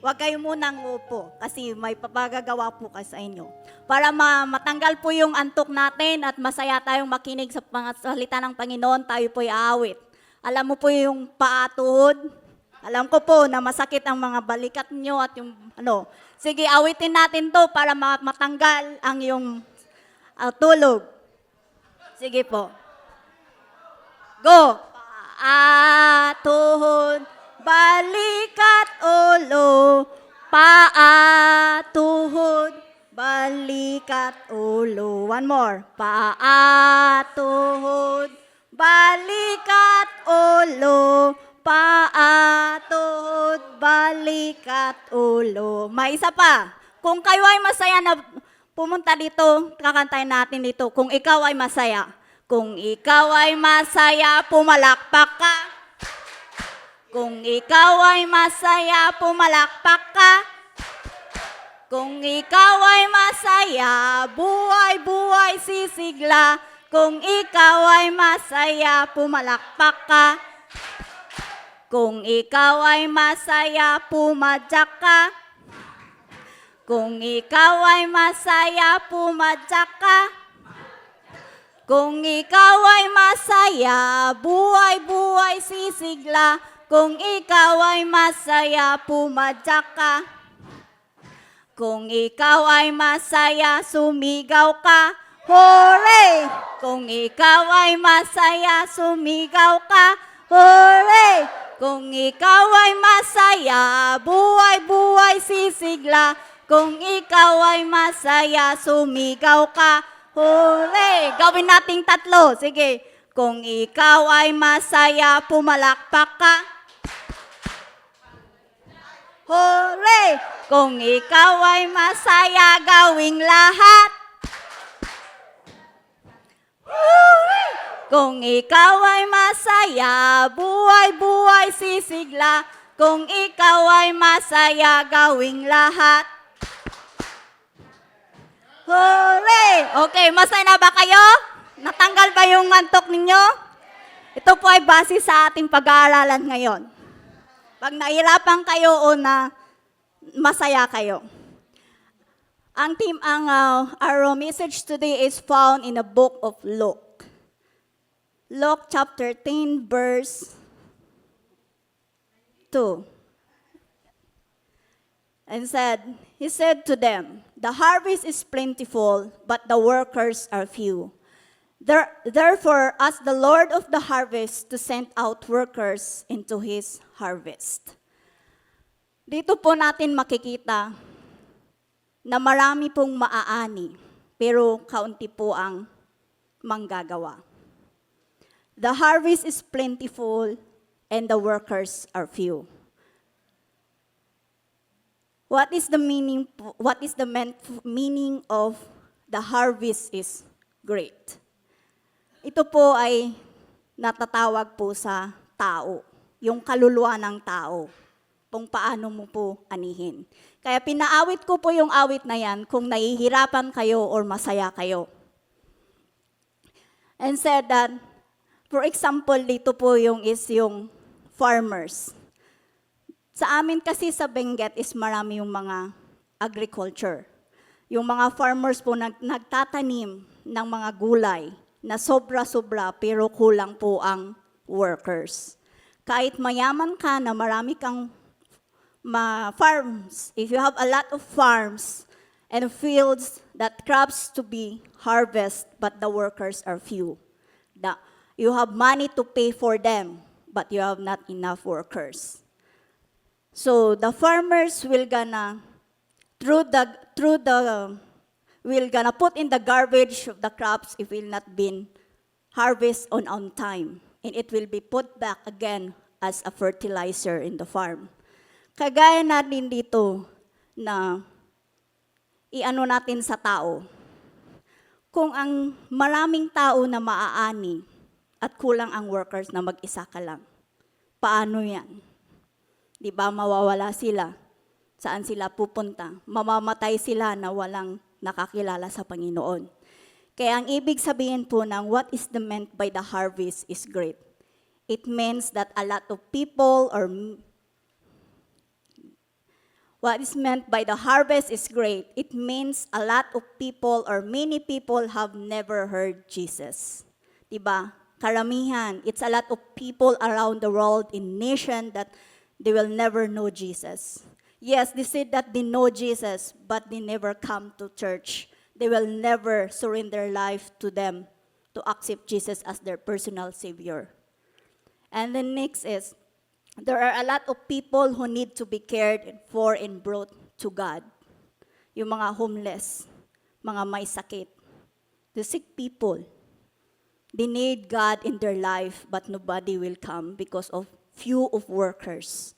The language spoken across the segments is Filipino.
Huwag kayo munang upo kasi may papagagawa po kasi sa inyo. Para matanggal po yung antok natin at masaya tayong makinig sa salita ng Panginoon, tayo po'y aawit. Alam mo po yung paatuhod? Alam ko po na masakit ang mga balikat nyo at yung ano. Sige, awitin natin to para matanggal ang yung tulog. Sige po. Go! Paatuhod, balikat ulo, paatuhod, balikat ulo. One more. Paatuhod, balikat ulo, paatuhod, balikat ulo. May isa pa. Kung kayo ay masaya na pumunta dito, kakantayin natin dito. Kung ikaw ay masaya. Kung ikaw ay masaya, pumalakpak ka. Kung ikaw ay masaya, pumalakpak ka. Kung ikaw ay masaya, buhay-buhay sisigla. Kung ikaw ay masaya, pumalakpak ka. Kung ikaw ay masaya, pumadyak ka. Kung ikaw ay masaya, pumadyak ka. Kung ikaw ay masaya, buhay-buhay sisigla. Kung ikaw ay masaya, pumadyak ka. Kung ikaw ay masaya, sumigaw ka. Hooray! Kung ikaw ay masaya, sumigaw ka. Hooray! Kung ikaw ay masaya, buhay-buhay sisigla. Kung ikaw ay masaya, sumigaw ka. Hooray! Gawin nating tatlo. Sige. Kung ikaw ay masaya, pumalakpak ka. Hooray! Kung ikaw ay masaya, gawing lahat. Hooray! Kung ikaw ay masaya, buhay-buhay sisigla. Kung ikaw ay masaya, gawing lahat. Hooray! Okay, masaya na ba kayo? Natanggal ba yung antok ninyo? Ito po ay base sa ating pag-aaralan ngayon. Pag nahirapan kayo o na masaya kayo. Our message today is found in the book of Luke. Luke chapter 10 verse 2. And he said to them, the harvest is plentiful, but the workers are few. Therefore, ask the Lord of the harvest to send out workers into his harvest. Dito po natin makikita na marami pong maaani, pero kaunti po ang manggagawa. The harvest is plentiful, and the workers are few. What is the meaning of the harvest is great? Ito po ay natatawag po sa tao, yung kaluluwa ng tao, kung paano mo po anihin. Kaya pinaawit ko po yung awit na yan kung nahihirapan kayo or masaya kayo. And said that, for example, dito po yung farmers. Sa amin kasi sa Benguet is marami yung mga agriculture. Yung mga farmers po nagtatanim ng mga gulay na sobra-sobra pero kulang po ang workers. Kahit mayaman ka na marami kang farms, if you have a lot of farms and fields that crops to be harvest but the workers are few. You have money to pay for them but you have not enough workers. So the farmers will gonna put in the garbage of the crops if will not been harvest on time, and it will be put back again as a fertilizer in the farm. Kagaya natin dito na iano natin sa tao. Kung ang maraming tao na maaani at kulang ang workers na mag-isa ka lang, paano yan? Di ba mawawala sila? Saan sila pupunta? Mamamatay sila na walang nakakilala sa Panginoon. Kaya ang ibig sabihin po ng what is the meant by the harvest is great. It means that a lot of people What is meant by the harvest is great. It means a lot of people or many people have never heard Jesus. Diba? Karamihan. It's a lot of people around the world in nation that they will never know Jesus. Yes, they said that they know Jesus, but they never come to church. They will never surrender life to them to accept Jesus as their personal Savior. And the next is, there are a lot of people who need to be cared for and brought to God. Yung mga homeless, mga may sakit, the sick people, they need God in their life, but nobody will come because of few of workers.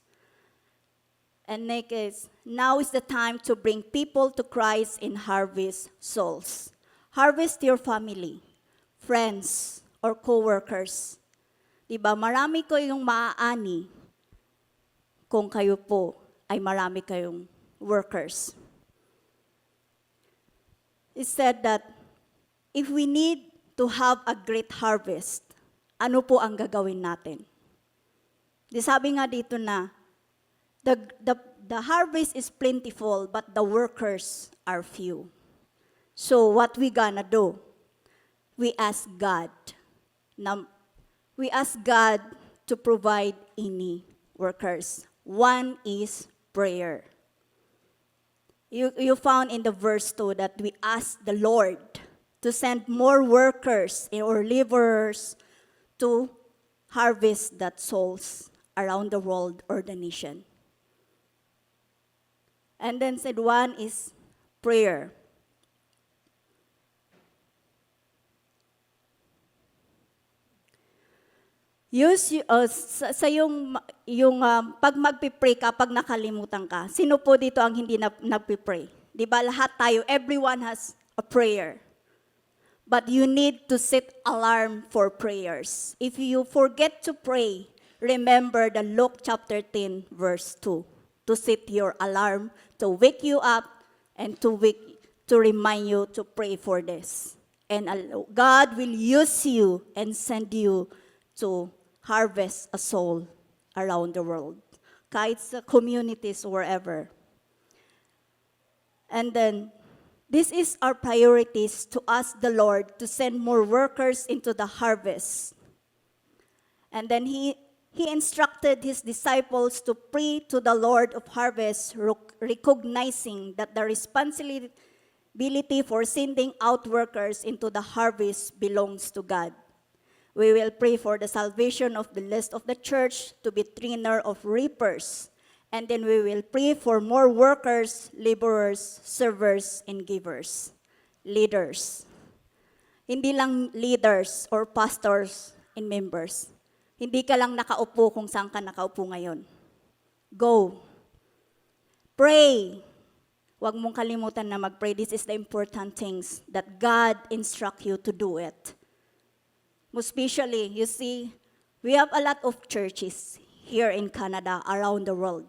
And next is, now is the time to bring people to Christ and harvest souls. Harvest your family, friends, or co-workers. Diba, marami kayong maaani kung kayo po ay marami kayong workers. It said that if we need to have a great harvest, ano po ang gagawin natin? Di sabi nga dito na, the harvest is plentiful, but the workers are few. So what we gonna do? We ask God. We ask God to provide any workers. One is prayer. You found in the verse 2 that we ask the Lord to send more workers or laborers to harvest that souls around the world or the nation. And then said one is prayer. Use sa yung pag magpi-pray ka, pag nakalimutan ka, sino po dito ang hindi nagpi-pray? Di ba lahat tayo, everyone has a prayer. But you need to set alarm for prayers. If you forget to pray, remember the Luke chapter 10 verse 2. To set your alarm, to wake you up, and to remind you to pray for this. And God will use you and send you to harvest a soul around the world, kahit sa communities, wherever. And then, this is our priorities to ask the Lord to send more workers into the harvest. And then He instructed His disciples to pray to the Lord of harvest, recognizing that the responsibility for sending out workers into the harvest belongs to God. We will pray for the salvation of the rest of the church to be trainer of reapers. And then we will pray for more workers, laborers, servers, and givers. Leaders. Hindi lang leaders or pastors and members. Hindi ka lang nakaupo kung saan ka nakaupo ngayon. Go. Pray. Huwag mong kalimutan na mag-pray. This is the important things that God instruct you to do it. Most especially, you see, we have a lot of churches here in Canada, around the world.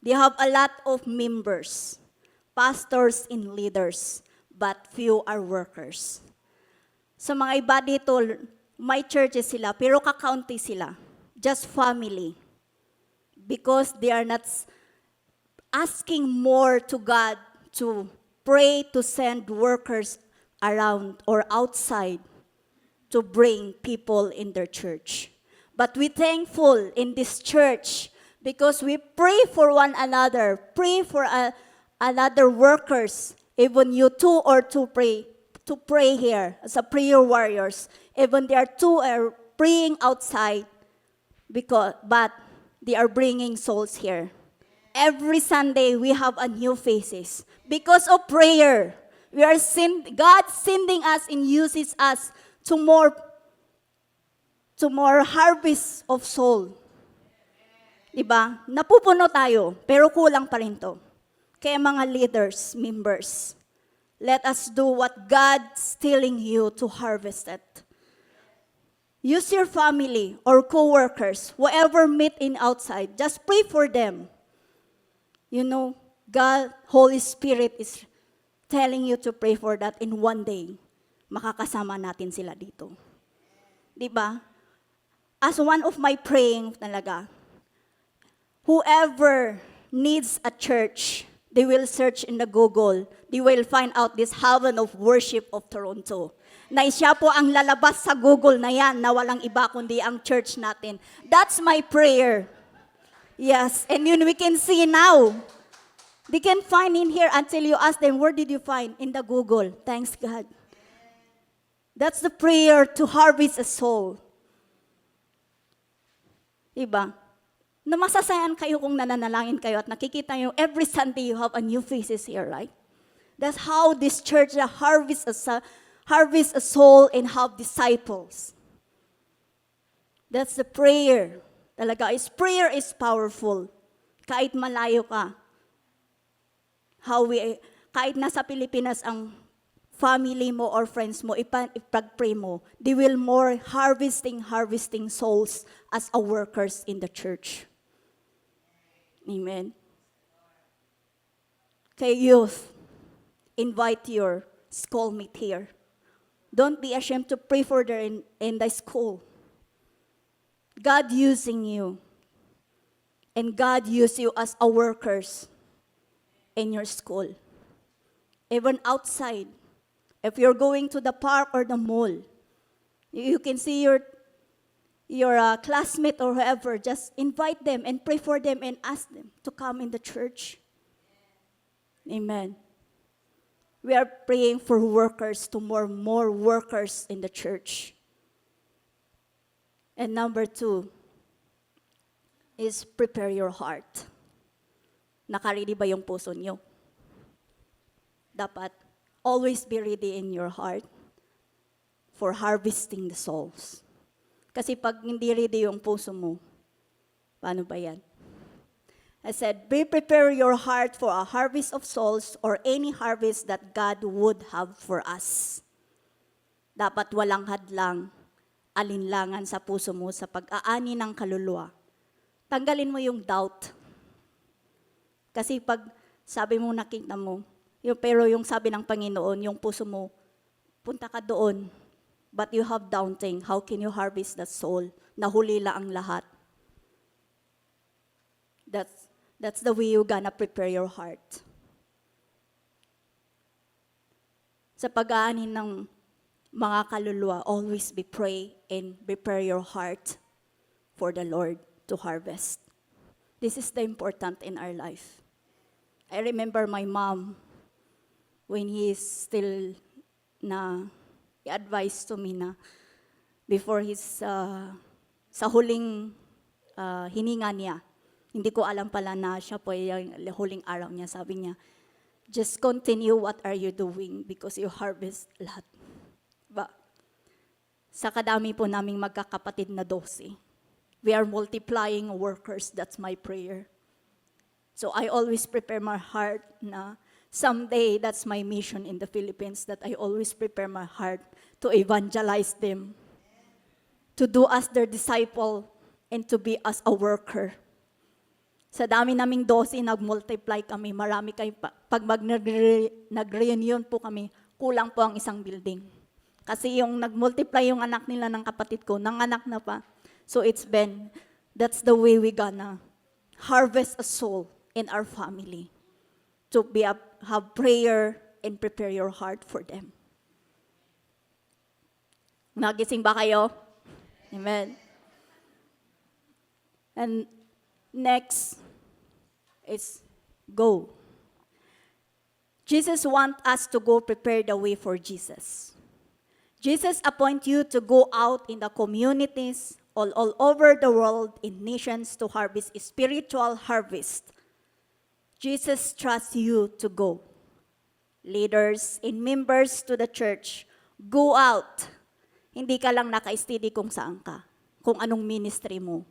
They have a lot of members, pastors and leaders, but few are workers. Sa mga iba dito, may churches sila, pero kakaunti sila. Just family. Because they are not asking more to God to pray to send workers around or outside to bring people in their church. But we're thankful in this church because we pray for one another, pray for another workers. Even you two or two pray here as a prayer warriors. Even there are two are praying outside, but they are bringing souls here. Every Sunday we have a new faces because of prayer. God sending us and uses us to more harvest of soul. Diba? Napupuno tayo, pero kulang pa rin to. Kaya mga leaders, members, let us do what God's telling you to harvest it. Use your family or co-workers, whoever meet in outside, just pray for them. You know, God, Holy Spirit is telling you to pray for that in one day. Makakasama natin sila dito. Diba? As one of my praying talaga, whoever needs a church, they will search in the Google. They will find out this Heaven of Worship of Toronto. Na siya po ang lalabas sa Google na yan, na walang iba kundi ang church natin. That's my prayer. Yes, and yun we can see now. They can find in here until you ask them, where did you find? In the Google. Thanks God. That's the prayer to harvest a soul. Diba? Na masasayan kayo kung nananalangin kayo at nakikita nyo, every Sunday you have a new faces here, right? That's how this church harvest a soul and have disciples. That's the prayer. Talaga, prayer is powerful. Kahit malayo ka. Kahit nasa Pilipinas ang family mo or friends mo, ipag-pray mo, they will more harvesting souls as a workers in the church. Amen. Kay youth, invite your schoolmate here. Don't be ashamed to pray for them in the school. God using you. And God use you as a workers in your school. Even outside. If you're going to the park or the mall, you can see your classmate or whoever, just invite them and pray for them and ask them to come in the church. Amen. We are praying for workers, to more workers in the church. And number 2 is prepare your heart. Nakaready ba yung puso nyo? Dapat always be ready in your heart for harvesting the souls. Kasi pag hindi ready yung puso mo, paano ba yan? I said, prepare your heart for a harvest of souls or any harvest that God would have for us. Dapat walang hadlang, alinlangan sa puso mo sa pag-aani ng kaluluwa. Tanggalin mo yung doubt. Kasi pag sabi mo nakita mo, pero yung sabi ng Panginoon, yung puso mo, punta ka doon, but you have doubting, how can you harvest that soul? Nahulila ang lahat. That's the way you're gonna prepare your heart. Sa pag-aanin ng mga kaluluwa, always be pray and prepare your heart for the Lord to harvest. This is the important in our life. I remember my mom, when he is still i-advise to me na before his, sa huling hininga niya, hindi ko alam pala na siya po yung huling araw niya. Sabi niya, just continue what are you doing because you harvest lahat. Ba? Sa kadami po naming magkakapatid na 12, we are multiplying workers. That's my prayer. So I always prepare my heart na someday that's my mission in the Philippines, that I always prepare my heart to evangelize them, to do as their disciple, and to be as a worker. Sa dami naming 12, nag-multiply kami. Marami kayo, pag nag-reunion po kami, kulang po ang isang building. Kasi yung nag-multiply yung anak nila ng kapatid ko, nanganak na pa. So that's the way we gonna harvest a soul in our family. To have prayer and prepare your heart for them. Nagising ba kayo? Amen. And next is go. Jesus wants us to go prepare the way for Jesus. Jesus appoints you to go out in the communities all over the world, in nations, to harvest spiritual harvest. Jesus trusts you to go. Leaders and members to the church, go out. Hindi ka lang naka-steady kung saan ka, kung anong ministry mo.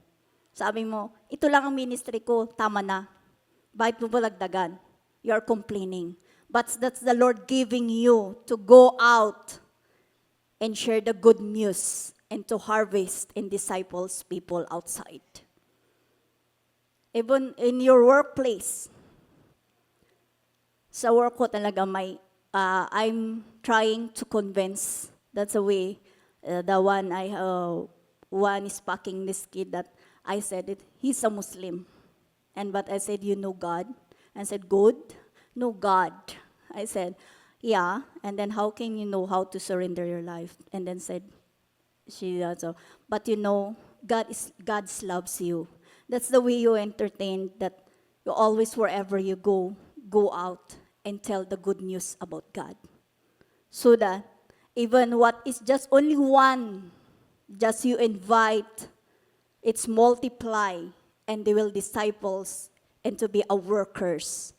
Sabi mo, ito lang ang ministry ko, tama na. Bakit mo balagdagan? You are complaining. But that's the Lord giving you to go out and share the good news and to harvest and disciples people outside. Even in your workplace, sa work ko talaga I'm trying to convince, that's the way, the one is packing this kid that I said it, he's a Muslim. And but I said, you know God? And said, good? No God. I said, yeah. And then how can you know how to surrender your life? And then said, she also, but you know, God's loves you. That's the way you entertain, that you always, wherever you go out and tell the good news about God. So that even what is just only one, just you invite, it's multiply, and they will disciples and to be a workers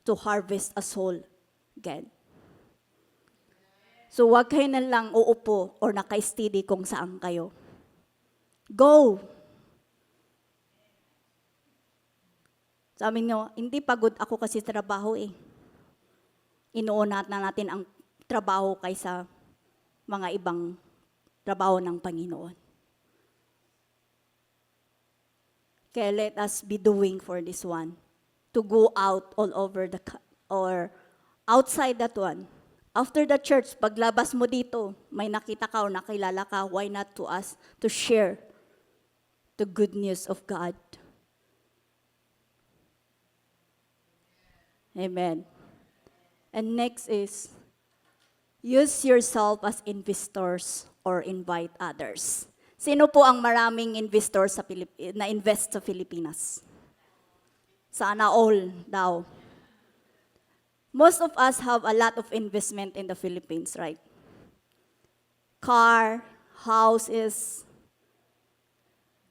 to harvest a soul again. So wag kayo na lang uupo or naka-steady kung saan kayo. Go! Sabi nyo, hindi pagod ako kasi trabaho eh. Inuunat na natin ang trabaho kaysa mga ibang trabaho ng Panginoon. Kaya let us be doing for this one. To go out all over or outside that one. After the church, paglabas mo dito, may nakita ka o nakilala ka, why not to us to share the good news of God? Amen. And next is, use yourself as investors or invite others. Sino po ang maraming investors na invest sa Pilipinas? Sana all daw. Most of us have a lot of investment in the Philippines, right? Car, houses,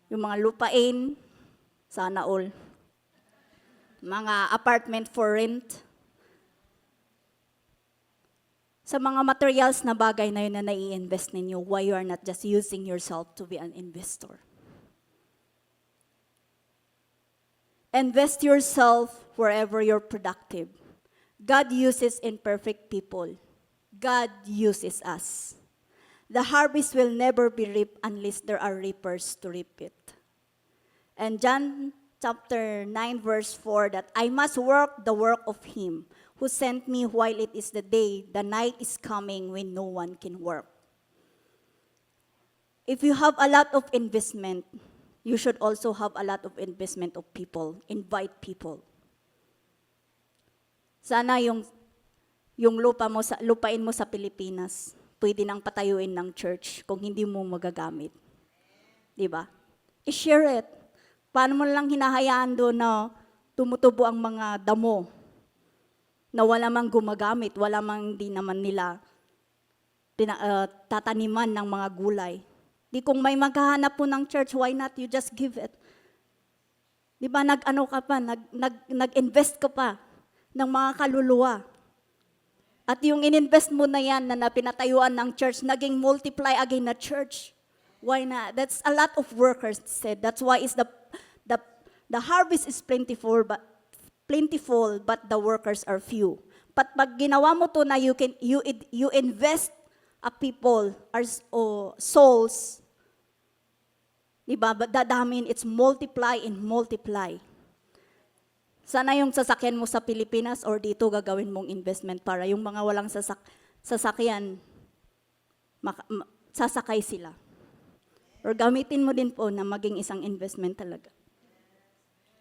yung mga lupain, sana all. Mga apartment for rent. Sa mga materials na bagay na yun na nai-invest ninyo, why you are not just using yourself to be an investor? Invest yourself wherever you're productive. God uses imperfect people. God uses us. The harvest will never be reaped unless there are reapers to reap it. And John chapter 9 verse 4, that I must work the work of him who sent me while it is the day. The night is coming when no one can work. If you have a lot of investment, you should also have a lot of investment of people. Invite people. Sana yung lupain mo sa Pilipinas, pwede nang patayuin ng church kung hindi mo magagamit. Di ba? I-share it. Paano mo lang hinahayaan doon na tumutubo ang mga damo na wala mang gumagamit, wala mang di naman nila tataniman ng mga gulay. Di kung may maghahanap po ng church, why not you just give it? Di ba nag-ano ka pa, nag-invest ka pa ng mga kaluluwa. At yung ininvest mo na yan na pinatayuan ng church, naging multiply again na church. Why not? That's a lot of workers said. That's why is the harvest is plentiful, but the workers are few. But pag ginawa mo to na you invest a people or souls, diba? But dadamin, it's multiply and multiply. Sana yung sasakyan mo sa Pilipinas or dito gagawin mong investment para yung mga walang sasakyan, sasakay sila. Or gamitin mo din po na maging isang investment talaga.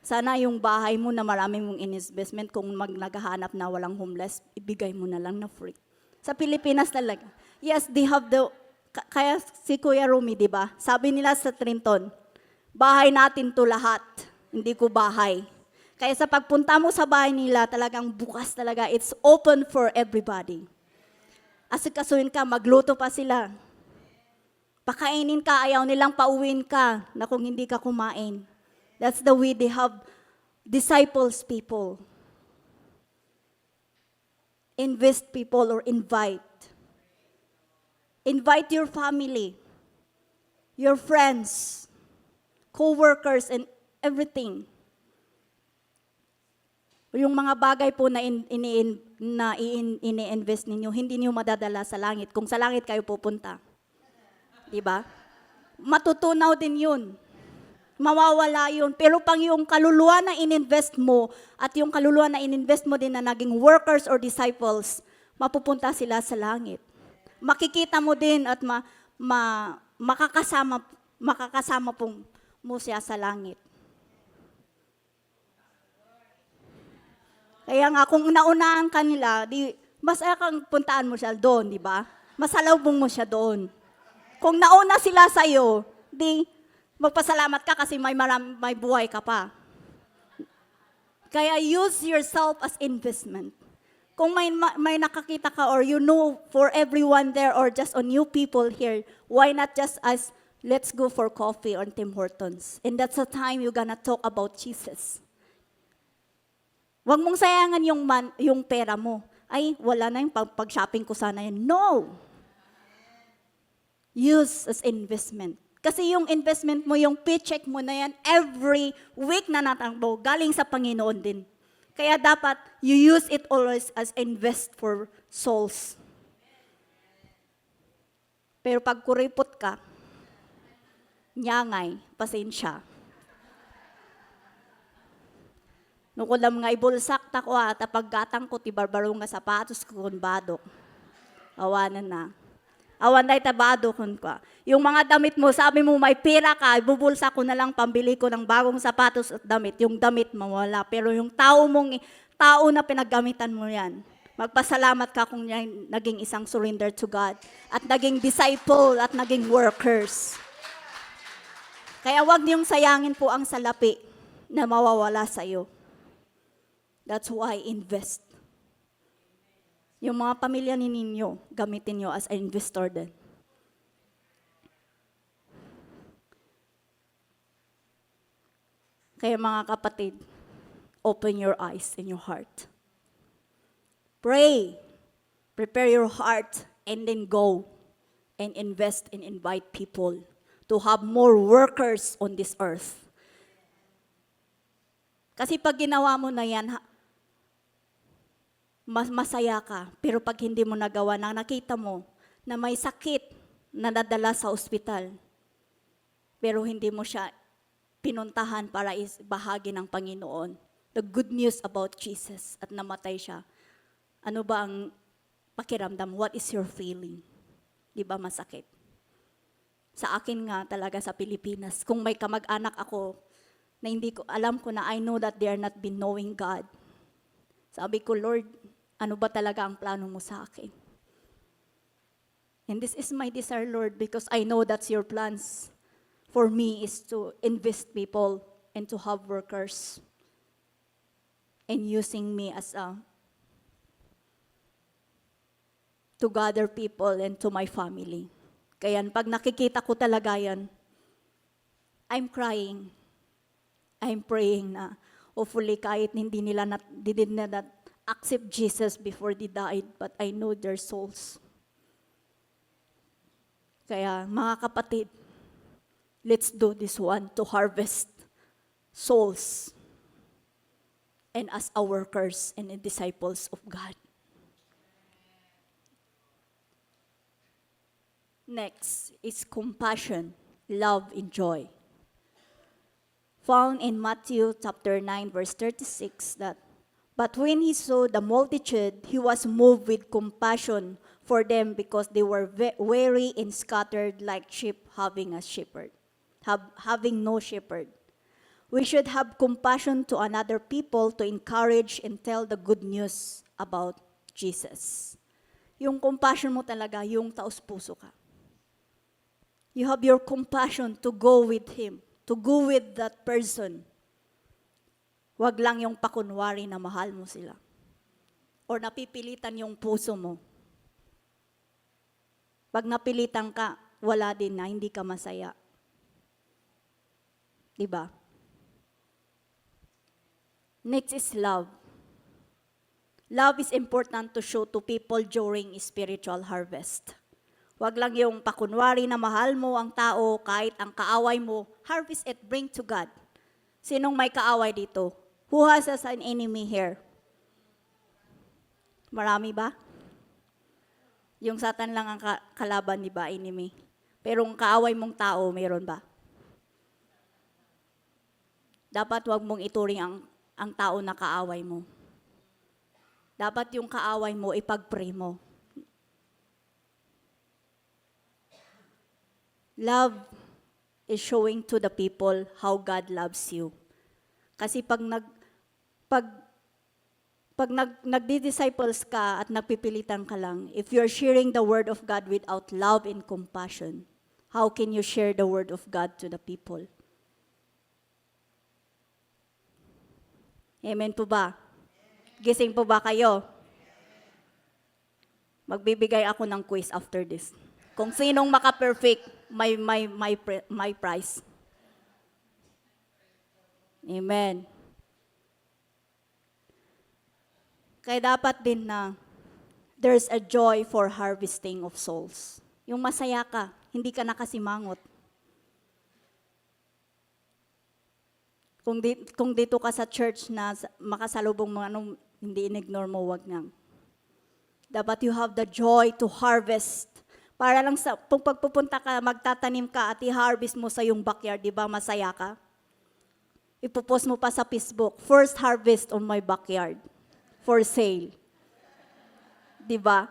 Sana yung bahay mo na marami mong investment, kung naghahanap na walang homeless, ibigay mo na lang na free. Sa Pilipinas talaga. Yes, they have kaya si Kuya Rumi, di ba? Sabi nila sa Trenton, bahay natin to lahat, hindi ko bahay. Kaya sa pagpunta mo sa bahay nila, talagang bukas talaga. It's open for everybody. Asikasuhin ka, magluto pa sila. Pakainin ka, ayaw nilang pauwiin ka na kung hindi ka kumain. That's the way they have disciples people. Invest people or invite. Invite your family, your friends, co-workers, and everything. Yung mga bagay po na ini-invest ninyo, hindi niyo madadala sa langit. Kung sa langit kayo pupunta. Diba? Matutunaw din yun. Mawawala yun. Pero pang yung kaluluwa na ininvest mo at yung kaluluwa na ininvest mo din na naging workers or disciples, mapupunta sila sa langit. Makikita mo din at makakasama mo siya sa langit. Kaya nga, kung naunahan ka nila, di, masaya kang puntaan mo siya doon, di ba? Masalubong mo siya doon. Kung nauna sila sa'yo, di, magpasalamat ka kasi may buhay ka pa. Kaya use yourself as investment. Kung may nakakita ka or you know for everyone there or just on new people here, why not just as let's go for coffee on Tim Hortons. And that's the time you're gonna talk about Jesus. Huwag mong sayangan yung pera mo. Ay, wala na yung pag-shopping ko sana yun. No! Use as investment. Kasi yung investment mo, yung paycheck mo na yan, every week na natakbo, galing sa Panginoon din. Kaya dapat, you use it always as invest for souls. Pero pag kuripot ka, nyangay, pasensya. Nung ko lang nga ibulsak ta ko at paggatang ko, tibarbaro nga sapatos ko kunbado. Awanan na. Awan day tabado kun ka. Yung mga damit mo, sabi mo may pera ka, ibubulsa ko na lang pambili ko ng bagong sapatos at damit. Yung damit mawala. Pero yung tao na pinaggamitan mo yan, magpasalamat ka kung naging isang surrender to God at naging disciple at naging workers. Kaya wag niyong sayangin po ang salapi na mawawala sa iyo. That's why invest. Yung mga pamilya ninyo, gamitin nyo as an investor din. Kaya mga kapatid, open your eyes and your heart. Pray. Prepare your heart and then go and invest and invite people to have more workers on this earth. Kasi pag ginawa mo na yan, masaya ka. Pero pag hindi mo nagawa, nakita mo na may sakit na nadala sa ospital, pero hindi mo siya pinuntahan para bahagi ng Panginoon. The good news about Jesus at namatay siya. Ano ba ang pakiramdam? What is your feeling? Di ba masakit? Sa akin nga talaga sa Pilipinas, kung may kamag-anak ako na hindi ko, alam ko na I know that they are not been knowing God. Sabi ko, Lord, ano ba talaga ang plano mo sa akin? And this is my desire, Lord, because I know that's your plans for me is to invest people and to have workers and using me as to gather people and to my family. Kaya pag nakikita ko talaga yan, I'm crying. I'm praying na hopefully kahit hindi nila did not accept Jesus before they died, but I know their souls. Kaya mga kapatid, let's do this one to harvest souls and as a workers and a disciples of God. Next is compassion, love, and joy. Found in Matthew chapter 9, verse 36, that, but when he saw the multitude, he was moved with compassion for them because they were weary and scattered like sheep having no shepherd. We should have compassion to another people to encourage and tell the good news about Jesus. Yung compassion mo talaga, yung taos-puso ka. You have your compassion to go with him, to go with that person. Wag lang yung pakunwari na mahal mo sila. Or napipilitan yung puso mo. Pag napilitan ka, wala din na, hindi ka masaya. Diba? Next is love. Love is important to show to people during spiritual harvest. Wag lang yung pakunwari na mahal mo ang tao kahit ang kaaway mo, harvest it, bring to God. Sinong may kaaway dito? Who has an enemy here? Marami ba? Yung Satan lang ang kalaban, di ba, enemy? Pero ang kaaway mong tao, mayroon ba? Dapat wag mong ituring ang tao na kaaway mo. Dapat yung kaaway mo, ipag-pray mo. Love is showing to the people how God loves you. Kasi pag pag nagdi-disciples ka at nagpipilitan ka lang, if you're sharing the word of God without love and compassion, how can you share the word of God to the people? Amen po ba? Gising po ba kayo? Magbibigay ako ng quiz after this. Kung sinong maka-perfect, my prize. Amen. Kaya dapat din na there's a joy for harvesting of souls. Yung masaya ka, hindi ka nakasimangot. Kung dito ka sa church na makasalubong mo, hindi in-ignore mo, wag nang. Dapat you have the joy to harvest. Para lang sa, kung pagpupunta ka, magtatanim ka at i-harvest mo sa yung backyard, di ba masaya ka? Ipopost mo pa sa Facebook, first harvest on my backyard, for sale. Di ba?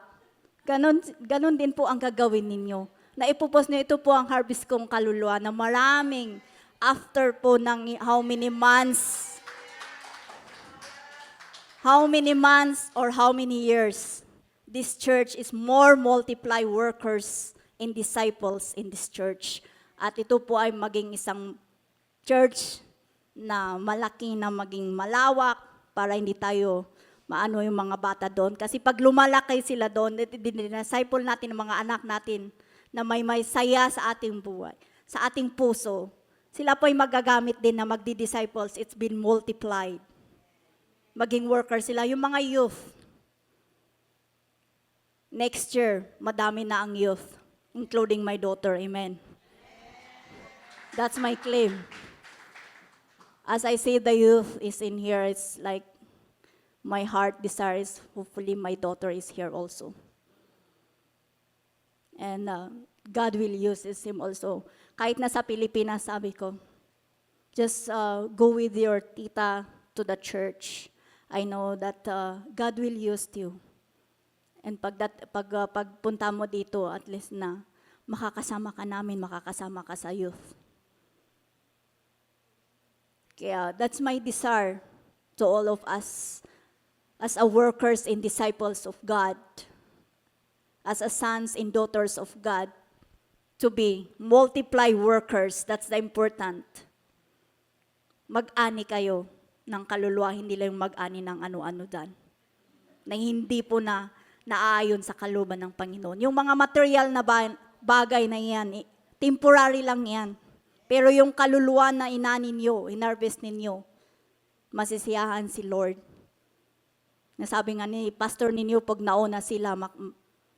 Ganon din po ang gagawin ninyo. Na ipopost nyo, ito po ang harvest kong kaluluwa na maraming after po ng how many months or how many years, this church is more multiply workers and disciples in this church. At ito po ay maging isang church na malaki, na maging malawak para hindi tayo maano yung mga bata doon. Kasi pag lumalaki sila doon, disciple natin ang mga anak natin na may saya sa ating buhay, sa ating puso. Sila po ay magagamit din na magdi-disciples. It's been multiplied. Maging worker sila. Yung mga youth, next year, madami na ang youth, including my daughter. Amen. That's my claim. As I say, the youth is in here. It's like my heart desires, hopefully my daughter is here also. And God will use him also. Kahit nasa Pilipinas, sabi ko, just go with your tita to the church. I know that God will use you. And pagpunta mo dito, at least na makakasama ka namin, makakasama ka sa youth. Kaya that's my desire to all of us as a workers and disciples of God, as a sons and daughters of God, to be multiply workers. That's the important. Mag-ani kayo ng kaluluwa, hindi lang mag-ani ng ano-ano dan. Na hindi po na naaayon sa kalooban ng Panginoon. Yung mga material na bagay na yan, temporary lang yan. Pero yung kaluluwa na inani ninyo, inharvest ninyo, masisiyahan si Lord. Nasabi nga ni pastor ninyo, pag nauna sila,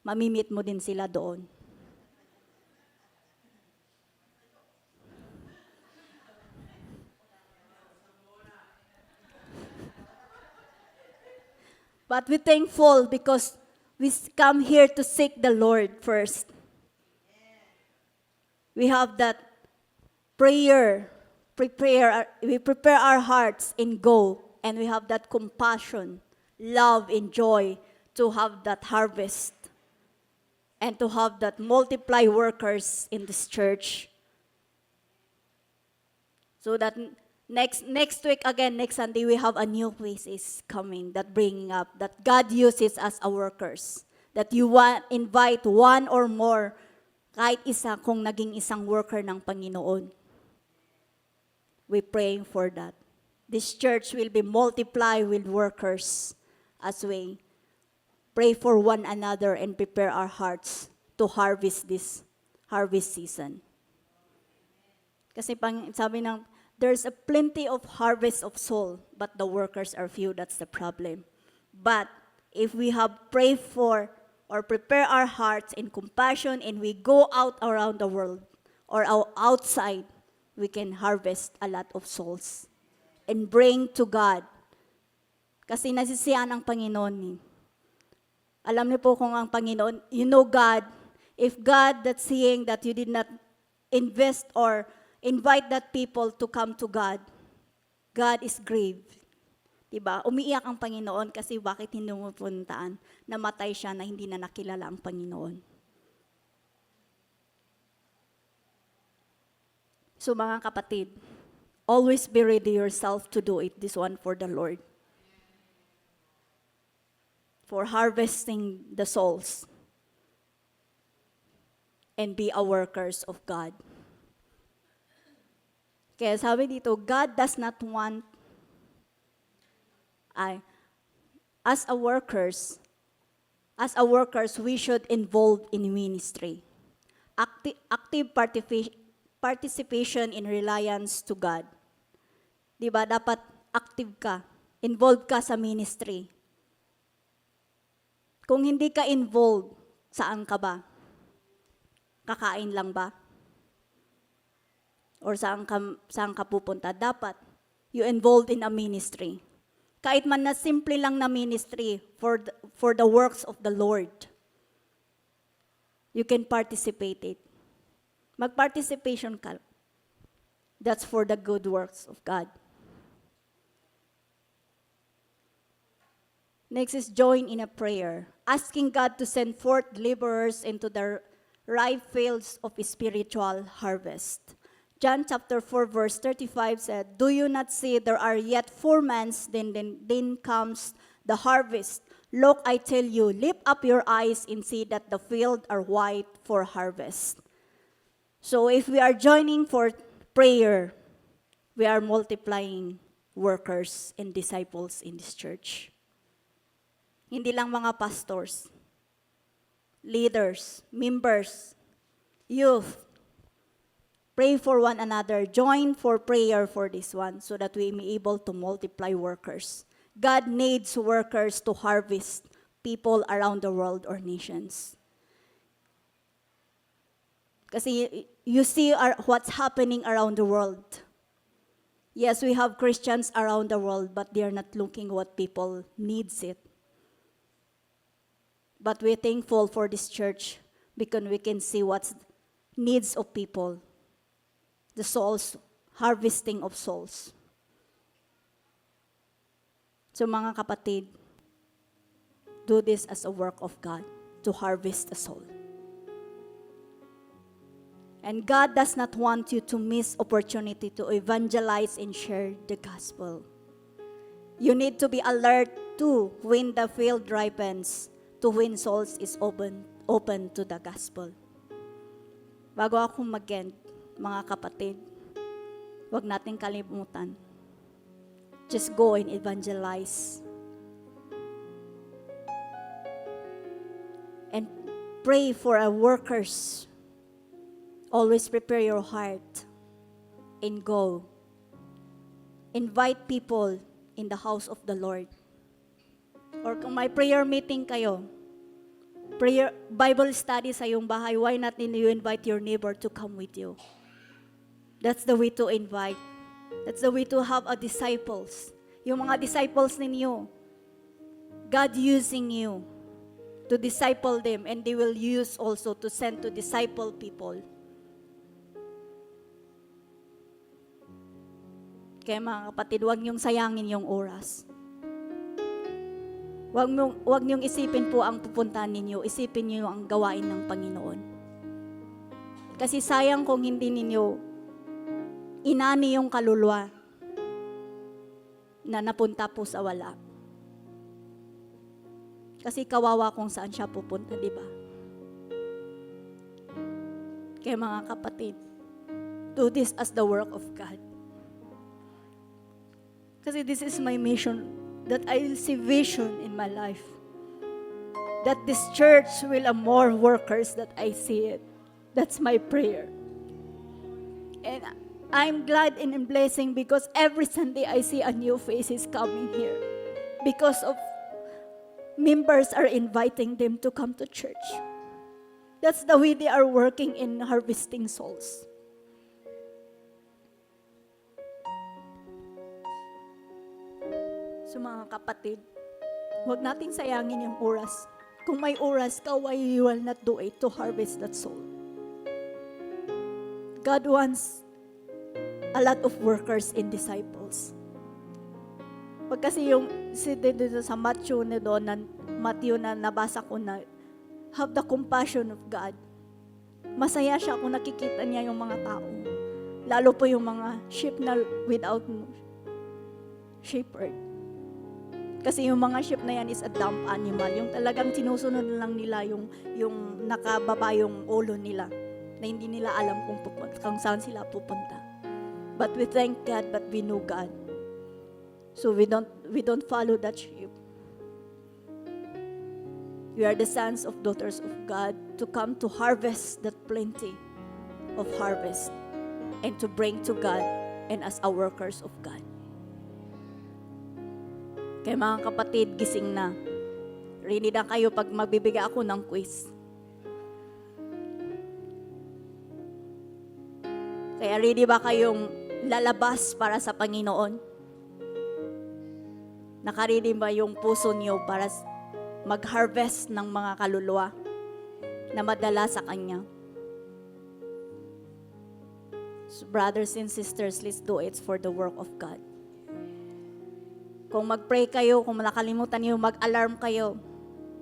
mamimit mo din sila doon. But we're thankful because we come here to seek the Lord first. We have that prayer, we prepare our hearts and go, and we have that compassion, love, and joy to have that harvest and to have that multiply workers in this church. So that next week again, next Sunday, we have a new places coming that bringing up that God uses as a workers. That you invite one or more, kahit isa kung naging isang worker ng Panginoon. We praying for that. This church will be multiply with workers as we pray for one another and prepare our hearts to harvest this harvest season. Kasi sabi ng, there's a plenty of harvest of soul, but the workers are few. That's the problem. But if we have prayed for or prepare our hearts in compassion and we go out around the world or outside, we can harvest a lot of souls and bring to God. Kasi nasisiyahan ang Panginoon. Alam niyo po kung ang Panginoon, you know God, if God that's seeing that you did not invest or invite that people to come to God, God is grieved. Diba? Umiiyak ang Panginoon kasi bakit hindi mo puntaan? Namatay siya na hindi na nakilala ang Panginoon. So mga kapatid, always be ready yourself to do it, this one for the Lord. for harvesting the souls and be a workers of God. Kaya sabi dito, God does not want as a workers, we should involve in ministry. Active participation in reliance to God. Diba? Dapat active ka. Involved ka sa ministry. Kung hindi ka involved, saan ka ba? Kakain lang ba? Or saan ka pupunta? Dapat you involved in a ministry. Kahit man na simple lang na ministry for the works of the Lord. You can participate it. Mag-participation ka. That's for the good works of God. Next is join in a prayer, asking God to send forth laborers into the ripe fields of spiritual harvest. John chapter 4 verse 35 said, "Do you not see there are yet 4 months, then comes the harvest? Look, I tell you, lift up your eyes and see that the fields are white for harvest." So if we are joining for prayer, we are multiplying workers and disciples in this church. Hindi lang mga pastors, leaders, members, youth. Pray for one another. Join for prayer for this one so that we may be able to multiply workers. God needs workers to harvest people around the world or nations. Kasi you see what's happening around the world. Yes, we have Christians around the world, but they are not looking what people needs it. But we're thankful for this church because we can see what's needs of people. The souls, harvesting of souls. So mga kapatid, do this as a work of God to harvest a soul. And God does not want you to miss opportunity to evangelize and share the gospel. You need to be alert too when the field ripens, to when souls is open to the gospel. Bago ako mag-end, mga kapatid, huwag nating kalimutan. Just go and evangelize. And pray for our workers. Always prepare your heart and go. Invite people in the house of the Lord. Or kung may prayer meeting kayo, prayer, Bible study sa iyong bahay, why not you invite your neighbor to come with you? That's the way to invite. That's the way to have a disciples. Yung mga disciples ninyo, God using you to disciple them, and they will use also to send to disciple people. Kaya mga kapatid, huwag niyong sayangin yung oras. Huwag niyong isipin po ang pupuntahan ninyo, isipin niyo ang gawain ng Panginoon. Kasi sayang kung hindi ninyo inani yung kaluluwa na napunta po sa wala. Kasi kawawa kung saan siya pupunta, di ba? Kaya mga kapatid, do this as the work of God. Kasi this is my mission, that I will see vision in my life. That this church will have more workers that I see it. That's my prayer. And I'm glad and blessing because every Sunday I see a new faces coming here. Because of members are inviting them to come to church. That's the way they are working in harvesting souls. So mga kapatid, huwag nating sayangin yung oras. Kung may oras ka, why you will not do it to harvest that soul? God wants a lot of workers and disciples. Pag kasi yung dito sa Matthew na nabasa ko na, have the compassion of God. Masaya siya kung nakikita niya yung mga tao. Lalo po yung mga sheep na without shepherd. Kasi yung mga sheep na yan is a dumb animal. Yung talagang sinusunod lang nila yung nakababa yung ulo nila. Na hindi nila alam kung saan sila pupunta. But we thank God, but we know God. So we don't follow that sheep. We are the sons of daughters of God to come to harvest that plenty of harvest and to bring to God and as our workers of God. Kaya mga kapatid, gising na. Ready na kayo pag magbibigay ako ng quiz. Kaya ready ba kayong lalabas para sa Panginoon? Nakaready ba yung puso niyo para mag-harvest ng mga kaluluwa na madala sa Kanya? So brothers and sisters, let's do it for the work of God. Kung mag-pray kayo, kung nakalimutan niyo, mag-alarm kayo.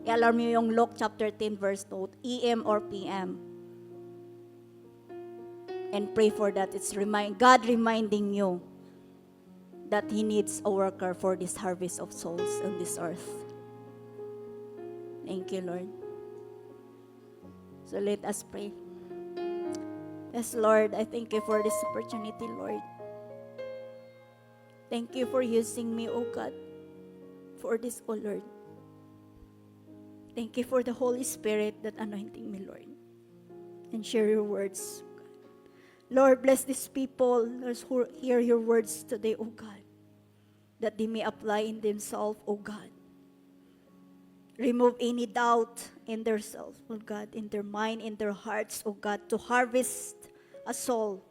I-alarm niyo yung Luke chapter 10 verse 2, AM or PM. And pray for that. It's God reminding you that He needs a worker for this harvest of souls on this earth. Thank you, Lord. So let us pray. Yes, Lord, I thank you for this opportunity, Lord. Thank you for using me, O God, for this, O Lord. Thank you for the Holy Spirit that anointing me, Lord, and share your words. Lord, bless these people who hear your words today, O God, that they may apply in themselves, O God. Remove any doubt in their self, O God, in their mind, in their hearts, O God, to harvest a soul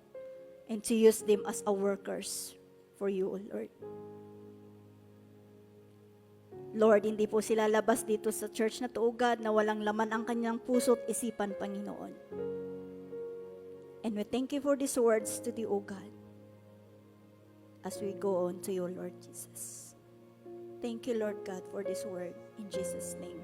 and to use them as our workers for you, O Lord. Lord, hindi po sila labas dito sa church na to, O God, na walang laman ang kanyang puso at isipan, Panginoon. And we thank you for these words to thee, O God, as we go on to you, Lord Jesus. Thank you, Lord God, for this word. In Jesus' name.